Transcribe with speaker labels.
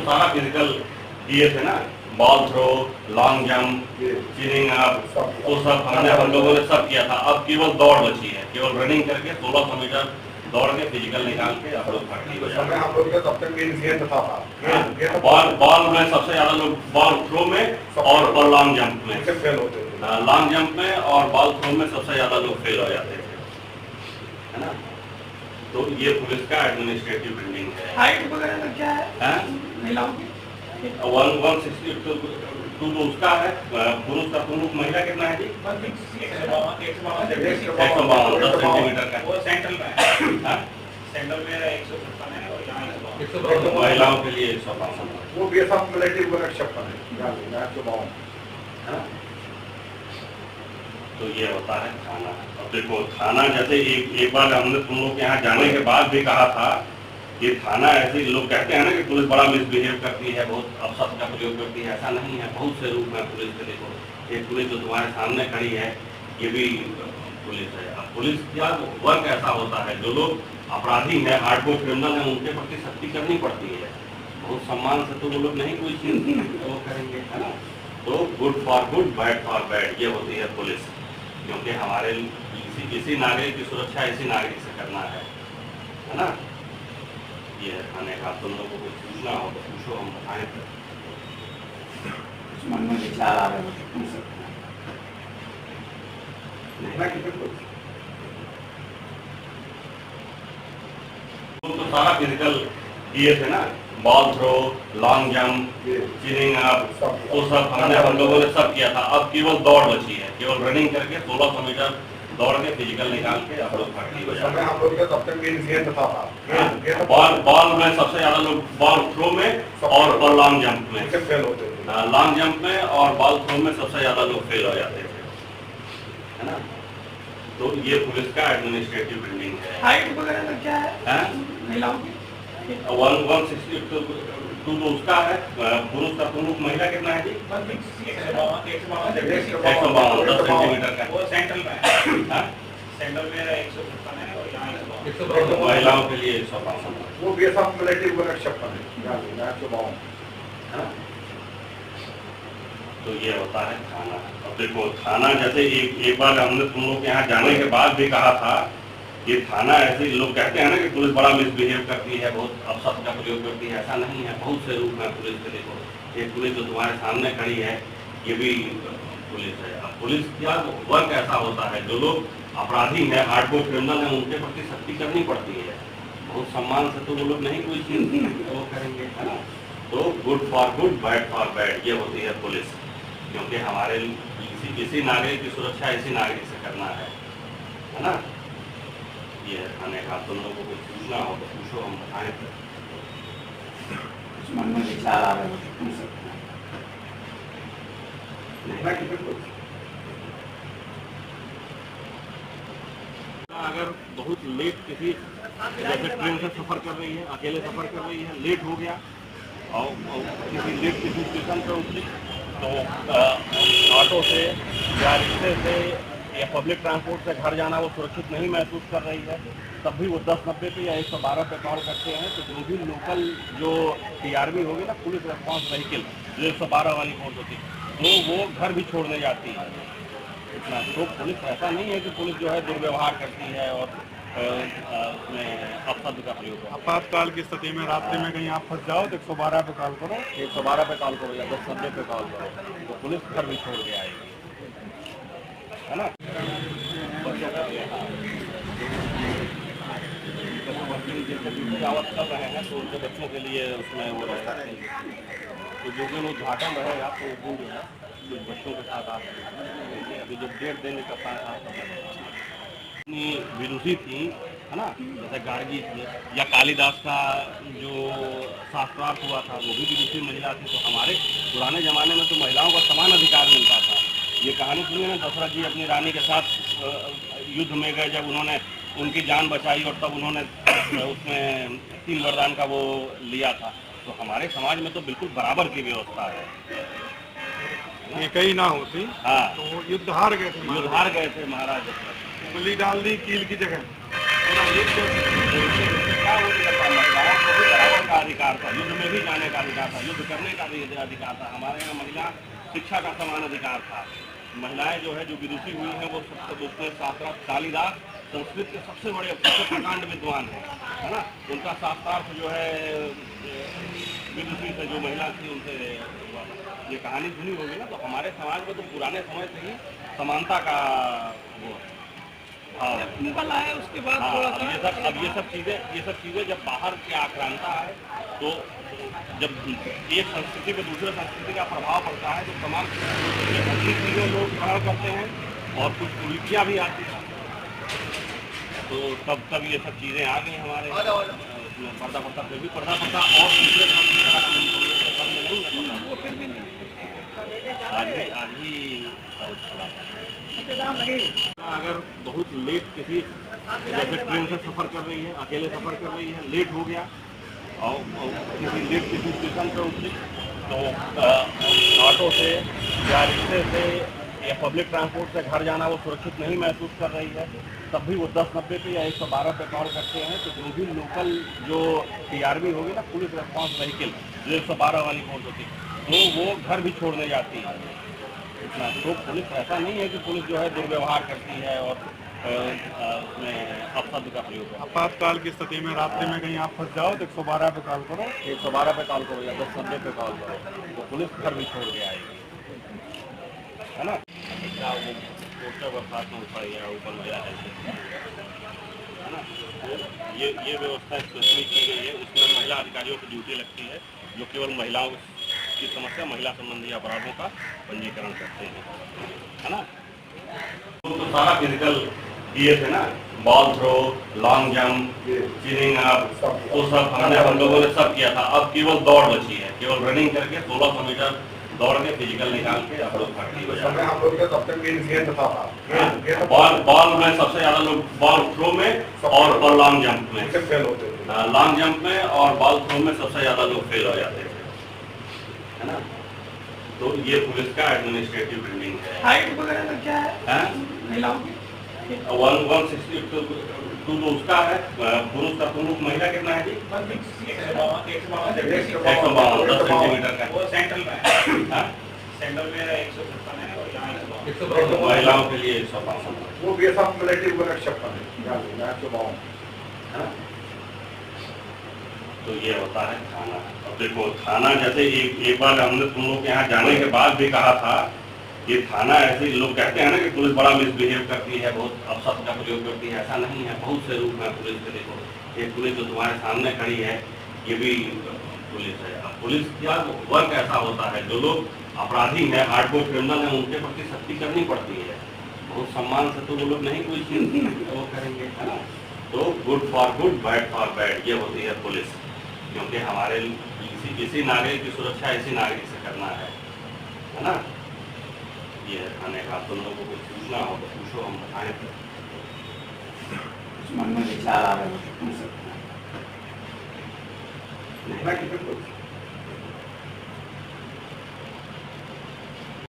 Speaker 1: सारा फिजिकल दिए थे ना, ball throw, long jump, chinning up, वो सब हमने हम लोगों ने सब किया था। अब केवल दौड़ बची है, केवल रनिंग करके 1600 मीटर दौड़ के फिजिकल निकाल के आप लोग भर्ती हो जाए।
Speaker 2: हम लोग का सबसे मेन गेंद था
Speaker 1: बॉल में सबसे ज्यादा लोग बॉल थ्रो में और लॉन्ग जंप में
Speaker 2: फेल होते थे।
Speaker 1: लॉन्ग जंप में और बॉल थ्रो में सबसे ज्यादा लोग फेल हो जाते थे, है ना। तो ये पुलिस का एडमिनिस्ट्रेटिव बिल्डिंग है।
Speaker 3: हाइट वगैरह का क्या है महिलाओं की?
Speaker 1: 160 तो उसका है, पुरुष का पुरुष, महिला कितना है जी? 152 10 सेंटीमीटर का।
Speaker 3: वो सेंट्रल में है, सेंट्रल में 155 है और यहाँ 152।
Speaker 1: महिलाओं के लिए 152।
Speaker 2: वो भी सब रिलेटिव को 156 है, 152
Speaker 1: है। तो ये होता है थाना। अब देखो थाना जैसे एक बार हमने तुम लोग के यहाँ जाने के बाद भी कहा था, ये थाना ऐसे लोग कहते हैं ना कि पुलिस बड़ा मिसबिहेव करती है, बहुत अपशब्द का प्रयोग करती है। ऐसा नहीं है, बहुत से रूप में पुलिस के। देखो ये पुलिस जो तुम्हारे सामने खड़ी है, ये भी पुलिस है। अब पुलिस का वर्क ऐसा होता है, जो लोग अपराधी हैं, हार्डकोर क्रिमिनल हैं, उनके प्रति सख्ती करनी पड़ती है। बहुत सम्मान से तो वो लोग नहीं कोई चीज वो करेंगे, है ना। तो good for good, bad for bad, ये होती है पुलिस। क्योंकि हमारे किसी नागरिक की सुरक्षा इसी नागरिक से करना है ना। ये है थाने का। तुम लोगों को पूछना हो तो पूछो, हम बताएं।
Speaker 3: मन में विचार आ रहे हो तो पूछ सकते हैं।
Speaker 1: तो सारा फिजिकल दिए थे ना, ball throw, long jump, chinning up, वो सब हमने हम लोगों ने सब किया था। अब केवल दौड़ बची है, केवल रनिंग करके 1600 मीटर दौड़ के फिजिकल निकाल के आप लोग भर्ती हो जाए।
Speaker 2: हम लोग का सबसे मेन गेंद था
Speaker 1: बॉल में सबसे ज्यादा लोग बॉल थ्रो में और लॉन्ग जंप में
Speaker 2: फेल होते थे।
Speaker 1: लॉन्ग जंप में और बॉल थ्रो में सबसे ज्यादा लोग फेल हो जाते थे, है ना। तो ये पुलिस का एडमिनिस्ट्रेटिव बिल्डिंग है।
Speaker 3: हाइट वगैरह का क्या है महिलाओं की?
Speaker 1: 160 तो उसका है, पुरुष का पुरुष, महिला कितना है जी? 152 10 सेंटीमीटर का।
Speaker 3: वो सेंट्रल में है, सेंट्रल में 155 है और यहाँ 152।
Speaker 1: महिलाओं के लिए 152।
Speaker 2: वो भी सब रिलेटिव को 156 है, 152
Speaker 1: है ना। तो ये होता है थाना। अब देखो थाना जैसे एक बार हमने तुम लोग के यहाँ जाने के बाद भी कहा था, ये थाना ऐसे लोग कहते हैं ना कि पुलिस बड़ा मिसबिहेव करती है, बहुत अपशब्द का प्रयोग करती है। ऐसा नहीं है, बहुत से रूप में पुलिस के। देखो ये पुलिस जो तुम्हारे सामने खड़ी है, ये भी पुलिस है। अब पुलिस का वर्क ऐसा होता है, जो लोग अपराधी हैं, हार्डकोर क्रिमिनल हैं, उनके प्रति सख्ती करनी पड़ती है। बहुत सम्मान से तो वो लोग नहीं कोई चीज वो करेंगे, है ना। तो good for good, bad for bad, ये होती है पुलिस। क्योंकि हमारे किसी नागरिक की सुरक्षा इसी नागरिक से करना है ना। ये है थाने का। तुम लोगों को पूछना हो तो पूछो, हम बताएं।
Speaker 3: मन में विचार आ रहे हो तो पूछ सकते हैं।
Speaker 1: अगर बहुत लेट किसी जैसे ट्रेन से सफर कर रही है, अकेले सफर कर रही है, लेट हो गया और किसी स्टेशन पर उतरी, तो ऑटो से या रिक्शे से या पब्लिक ट्रांसपोर्ट से घर जाना वो सुरक्षित नहीं महसूस कर रही है, तब भी वो 1090 पे या 112 पे कॉल करते हैं। तो जो भी लोकल जो TRV होगी ना, पुलिस रेस्पॉन्स व्हीकल, जो 112 वाली फोर्स होती है, वो घर भी छोड़ने जाती है। इतना तो पुलिस ऐसा नहीं है कि पुलिस जो है दुर्व्यवहार करती है और उसमें अपशब्द का प्रयोग है।
Speaker 4: आपातकाल की स्थिति में रास्ते में कहीं आप फंस जाओ तो 112 पे कॉल करो,
Speaker 1: 112 पे कॉल करो या 1090 पे कॉल करो, तो पुलिस घर भी छोड़ के आएगी, है ना। बच्चों का आवत कर रहे हैं, तो उनके बच्चों के लिए उसमें वो रहता है। तो जो भी लोग घाटा में है, आपको वो जो है कुछ बच्चों के साथ आप अभी जो डेट देने का इतनी विरोधी थी, है ना। जैसे गार्गी थी या कालिदास का जो शास्त्रार्थ हुआ था, वो भी विदुषी महिला थी। तो हमारे पुराने ज़माने में तो महिलाओं को समान अधिकार मिलता था। ये कहानी सुनिए ना, दशरथ जी अपनी रानी के साथ युद्ध में गए, जब उन्होंने उनकी जान बचाई और तब उन्होंने उसमें 3 वरदान का वो लिया था। तो हमारे समाज में तो बिल्कुल बराबर की व्यवस्था है।
Speaker 4: ये कहीं ना होती,
Speaker 1: हाँ,
Speaker 4: तो युद्ध हार गए थे,
Speaker 1: महाराज दशरथ।
Speaker 4: गोली डाल दी कील की जगह।
Speaker 1: क्या वो नहीं करता, महिलाओं को भी बराबर का अधिकार था, युद्ध में भी जाने का अधिकार था, युद्ध करने का भी अधिकार था। हमारे यहाँ महिला शिक्षा का समान अधिकार था। महिलाएं जो है जो विदुषी हुई हैं वो सबसे उसमें शास्त्रार्थ कालिदास संस्कृत के सबसे बड़े प्रकांड विद्वान है ना। उनका शास्त्रार्थ जो है विदुषी से जो महिला थी उनसे ये कहानी सुनी होगी ना। तो हमारे समाज में तो पुराने समय से ही समानता का वो भाव है।
Speaker 3: मुगल आए उसके बाद
Speaker 1: हाँ,
Speaker 3: थोड़ा
Speaker 1: अब ये सब चीजें जब बाहर की आक्रांता है तो जब एक संस्कृति पे दूसरे संस्कृति का प्रभाव पड़ता है तो तमाम अच्छी चीजें लोग ग्रहण करते हैं और कुछ कुरीतियाँ भी आती हैं। तो तब ये सब चीजें आ गई हमारे उसमें पर्दा पड़ता फिर भी पर्दा पड़ता और दूसरे
Speaker 3: वो फिर भी नहीं।
Speaker 1: आज ही अगर बहुत लेट किसी जैसे ट्रेन से सफर कर रही है, अकेले सफर कर रही है, लेट हो गया और किसी लेट किसी स्टेशन पर उतरी तो ऑटो से या रिक्शे से या पब्लिक ट्रांसपोर्ट से घर जाना वो सुरक्षित नहीं महसूस कर रही है, तब भी वो 1090 पे या 112 पे कॉल करते हैं। तो जो भी लोकल जो TRV होगी ना, पुलिस रेस्पॉन्स व्हीकल, जो 112 वाली फोर्स होती है, तो वो घर भी छोड़ने जाती है इतना। तो पुलिस ऐसा नहीं है कि पुलिस जो है दुर्व्यवहार करती है और उसमें अपशब्द का प्रयोग करती है।
Speaker 4: आपातकाल की स्थिति में रास्ते में कहीं आप फंस जाओ तो 112 पे कॉल करो।
Speaker 1: 112 पे कॉल करो या 1090 पे कॉल करो तो पुलिस घर भी छोड़ के आएगी, है ना। क्या वो पोस्टर पर साथ में उठा या ऊपर महिला है ना। तो ये व्यवस्था स्पेशली की गई है। इसमें महिला अधिकारियों की ड्यूटी लगती है जो केवल महिलाओं की समस्या, महिला संबंधी अपराधों का पंजीकरण करते हैं, है ना। तो सारा फिजिकल किए थे ना, ball throw, long jump, chinning up, तो सब हम लोगों ने सब किया था। अब केवल दौड़ बची है, केवल रनिंग करके 1600 मीटर दौड़ के फिजिकल निकाल के आप लोग भर्ती हो जाए।
Speaker 2: हम लोग का सबसे मेन गेंद था।
Speaker 1: बॉल में सबसे ज्यादा लोग बॉल थ्रो में और लॉन्ग जंप में
Speaker 2: फेल होते थे।
Speaker 1: लॉन्ग जंप में और बॉल थ्रो में सबसे ज्यादा लोग फेल हो जाते थे, है ना। तो ये पुलिस का एडमिनिस्ट्रेटिव बिल्डिंग है।
Speaker 3: हाइट वगैरह का क्या है महिलाओं की?
Speaker 1: 160 तो उसका है, पुरुष का प्रमुख, महिला कितना है जी? 152 सेंटीमीटर का।
Speaker 3: वो सेंट्रल में है।
Speaker 1: हाँ?
Speaker 3: सेंट्रल में 156 है और यहाँ 152।
Speaker 1: महिलाओं के लिए 152,
Speaker 2: वो BSF मिलिट्री को 156 है, 152
Speaker 1: है ना। तो ये होता है थाना। अब देखो थाना जैसे एक बार हमने तुम लोग के यहाँ जाने के बाद भी कहा था ये थाना ऐसे लोग कहते हैं ना कि पुलिस बड़ा मिसबिहेव करती है, बहुत अपशब्द का प्रयोग करती है। ऐसा नहीं है, बहुत से रूप में पुलिस के। देखो एक पुलिस जो तुम्हारे सामने खड़ी है ये भी पुलिस है। अब पुलिस का वर्क ऐसा होता है, जो लोग अपराधी हैं, हार्डकोर क्रिमिनल हैं, उनके प्रति सख्ती करनी पड़ती है। बहुत सम्मान से तो वो लोग नहीं कोई चीज वो करेंगे, है ना। तो good for good, bad for bad, ये होती है पुलिस। क्योंकि हमारे इसी नागरिक की सुरक्षा इसी नागरिक से करना है ना। ये थाने का तुम लोगों को पूछना हो तो पूछो, हम बताएं।
Speaker 3: मन में विचार आ रहे हो
Speaker 2: नहीं